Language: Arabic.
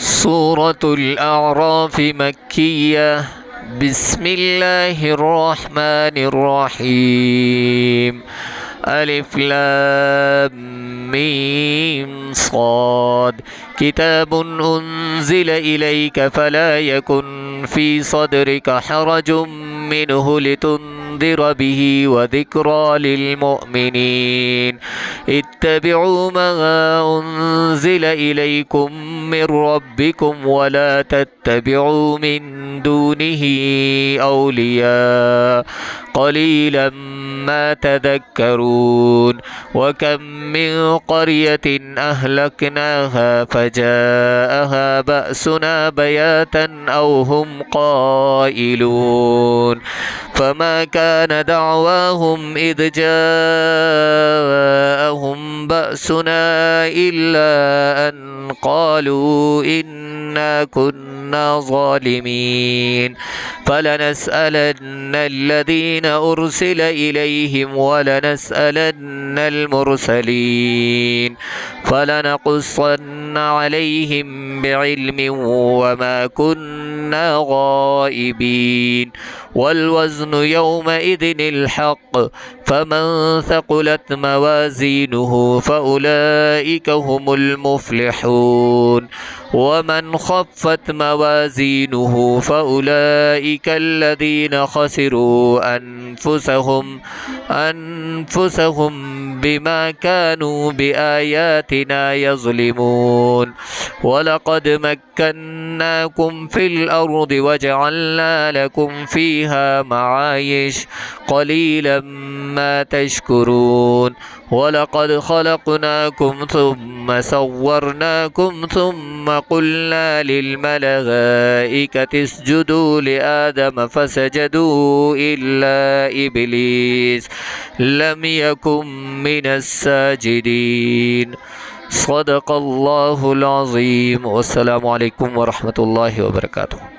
سورة الأعراف مكية. بسم الله الرحمن الرحيم. ألف لام ميم صاد. كتاب أنزل إليك فلا يكن في صدرك حرج منه لتنذر به وذكرى للمؤمنين. اتبعوا ما أنزل إليكم من ربكم ولا تتبعوا من دونه أولياء قليلا ما تذكرون. وكم من قرية أهلكناها فجاءها بأسنا بياتا أو هم قائلون. فما كان دعواهم إذ جاءهم بأسنا إلا أن قالوا إنا كنا ظالمين. فلنسألن الذين أرسل إليهم ولنسألن المرسلين فلنقصن عليهم بعلم وما كنا غائبين. والوزن يومئذ الحق فمن ثقلت موازينه فأولئك هم المفلحون. ومن خفت موازينه فأولئك الذين خسروا أنفسهم بما كانوا بآياتنا يظلمون. ولقد مكناكم في الأرض وجعلنا لكم فيها معايش قليلا ما تشكرون. ولقد خلقناكم ثم صورناكم ثم قلنا للملائكة اسجدوا لآدم فسجدوا إلا إبليس لم يكن من الساجدين. صدق الله العظيم. والسلام عليكم ورحمة الله وبركاته.